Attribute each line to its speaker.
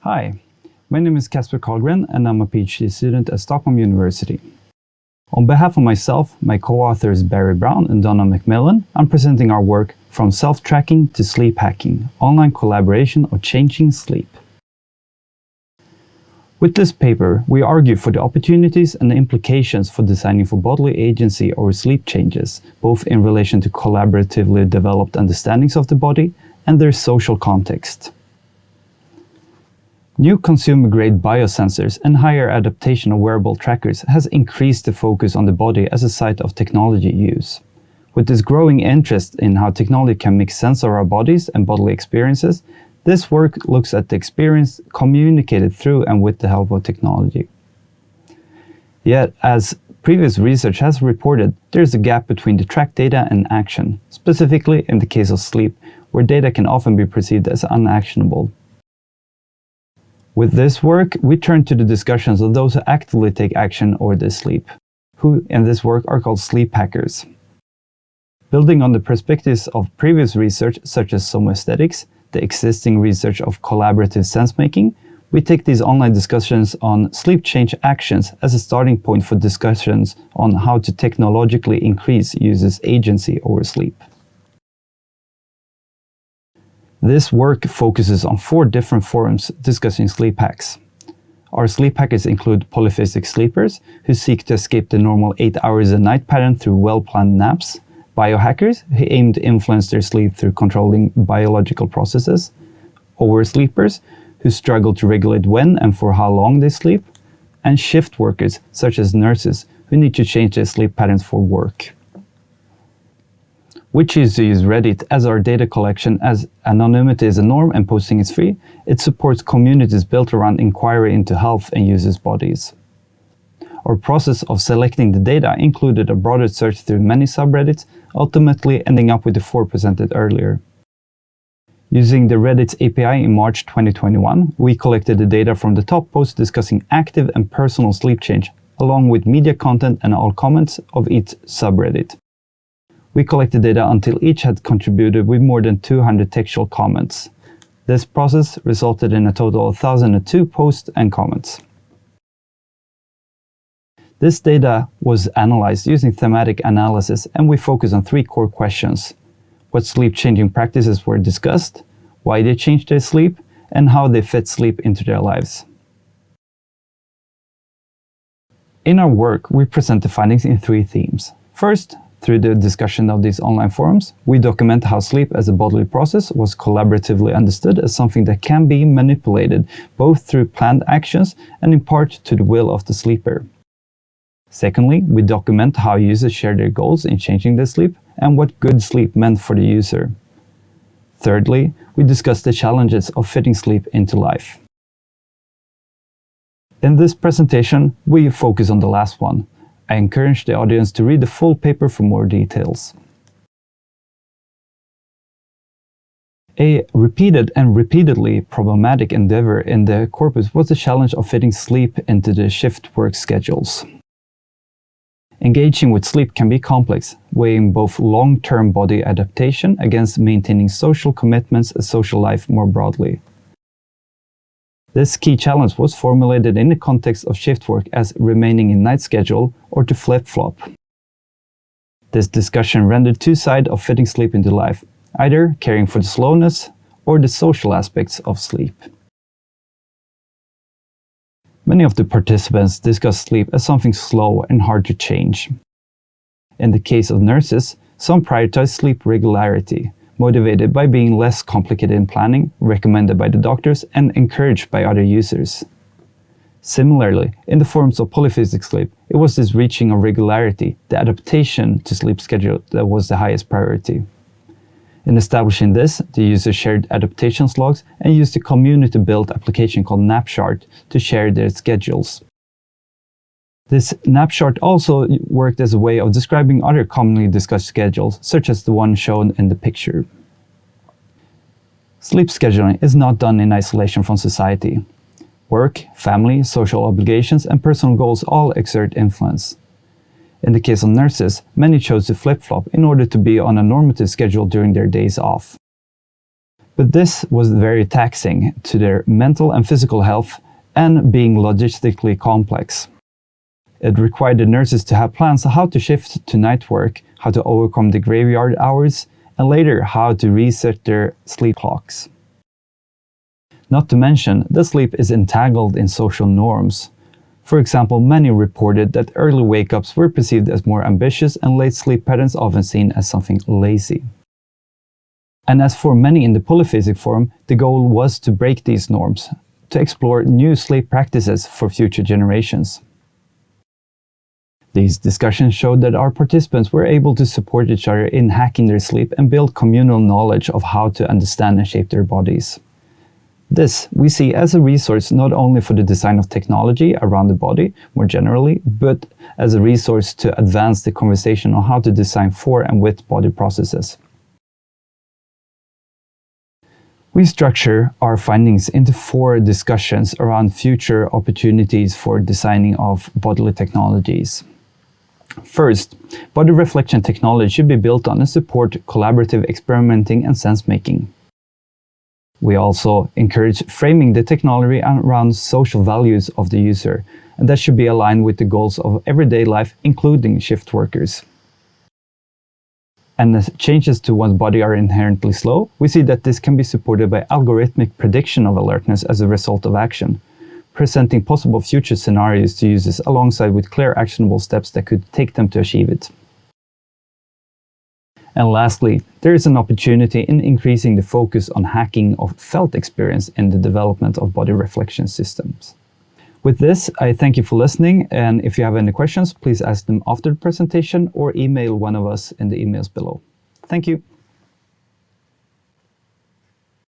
Speaker 1: Hi, my name is Kasper Karlgren and I'm a PhD student at Stockholm University. On behalf of myself, my co-authors Barry Brown and Donna McMillan, I'm presenting our work From Self-Tracking to Sleep Hacking, Online Collaboration of Changing Sleep. With this paper, we argue for the opportunities and the implications for designing for bodily agency over sleep changes, both in relation to collaboratively developed understandings of the body and their social context. New consumer-grade biosensors and higher adaptation of wearable trackers has increased the focus on the body as a site of technology use. With this growing interest in how technology can make sense of our bodies and bodily experiences, this work looks at the experience communicated through and with the help of technology. Yet, as previous research has reported, there is a gap between the tracked data and action, specifically in the case of sleep, where data can often be perceived as unactionable. With this work, we turn to the discussions of those who actively take action over their sleep, who in this work are called sleep hackers. Building on the perspectives of previous research such as soma-aesthetics, the existing research of collaborative sense-making, we take these online discussions on sleep change actions as a starting point for discussions on how to technologically increase users' agency over sleep. This work focuses on 4 different forums discussing sleep hacks. Our sleep hackers include polyphasic sleepers, who seek to escape the normal 8 hours a night pattern through well-planned naps, biohackers, who aim to influence their sleep through controlling biological processes, oversleepers, who struggle to regulate when and for how long they sleep, and shift workers, such as nurses, who need to change their sleep patterns for work. We choose to use Reddit as our data collection as anonymity is a norm and posting is free. It supports communities built around inquiry into health and users' bodies. Our process of selecting the data included a broader search through many subreddits, ultimately ending up with the 4 presented earlier. Using the Reddit's API in March 2021, we collected the data from the top posts discussing active and personal sleep change, along with media content and all comments of each subreddit. We collected data until each had contributed with more than 200 textual comments. This process resulted in a total of 1,002 posts and comments. This data was analyzed using thematic analysis, and we focused on 3 core questions: what sleep-changing practices were discussed, why they changed their sleep, and how they fit sleep into their lives. In our work, we present the findings in 3 themes. First, through the discussion of these online forums, we document how sleep as a bodily process was collaboratively understood as something that can be manipulated both through planned actions and in part to the will of the sleeper. Secondly, we document how users share their goals in changing their sleep and what good sleep meant for the user. Thirdly, we discuss the challenges of fitting sleep into life. In this presentation, we focus on the last one. I encourage the audience to read the full paper for more details. A repeated and repeatedly problematic endeavor in the corpus was the challenge of fitting sleep into the shift work schedules. Engaging with sleep can be complex, weighing both long-term body adaptation against maintaining social commitments and social life more broadly. This key challenge was formulated in the context of shift work as remaining in night schedule or to flip-flop. This discussion rendered 2 sides of fitting sleep into life, either caring for the slowness or the social aspects of sleep. Many of the participants discussed sleep as something slow and hard to change. In the case of nurses, some prioritized sleep regularity, motivated by being less complicated in planning, recommended by the doctors, and encouraged by other users. Similarly, in the forms of polyphasic sleep, it was this reaching of regularity, the adaptation to sleep schedule, that was the highest priority. In establishing this, the users shared adaptations logs and used a community-built application called Napchart to share their schedules. This Napchart also worked as a way of describing other commonly discussed schedules, such as the one shown in the picture. Sleep scheduling is not done in isolation from society. Work, family, social obligations, and personal goals all exert influence. In the case of nurses, many chose to flip-flop in order to be on a normative schedule during their days off. But this was very taxing to their mental and physical health and being logistically complex. It required the nurses to have plans on how to shift to night work, how to overcome the graveyard hours, and later how to reset their sleep clocks. Not to mention that sleep is entangled in social norms. For example, many reported that early wake-ups were perceived as more ambitious and late sleep patterns often seen as something lazy. And as for many in the Polyphasic forum, the goal was to break these norms, to explore new sleep practices for future generations. These discussions showed that our participants were able to support each other in hacking their sleep and build communal knowledge of how to understand and shape their bodies. This we see as a resource not only for the design of technology around the body more generally, but as a resource to advance the conversation on how to design for and with body processes. We structure our findings into 4 discussions around future opportunities for designing of bodily technologies. First, body reflection technology should be built on and support collaborative experimenting and sense-making. We also encourage framing the technology around social values of the user, and that should be aligned with the goals of everyday life, including shift workers. And as changes to one's body are inherently slow, we see that this can be supported by algorithmic prediction of alertness as a result of action, presenting possible future scenarios to users alongside with clear actionable steps that could take them to achieve it. And lastly, there is an opportunity in increasing the focus on hacking of felt experience in the development of body reflection systems. With this, I thank you for listening, and if you have any questions, please ask them after the presentation or email one of us in the emails below. Thank you.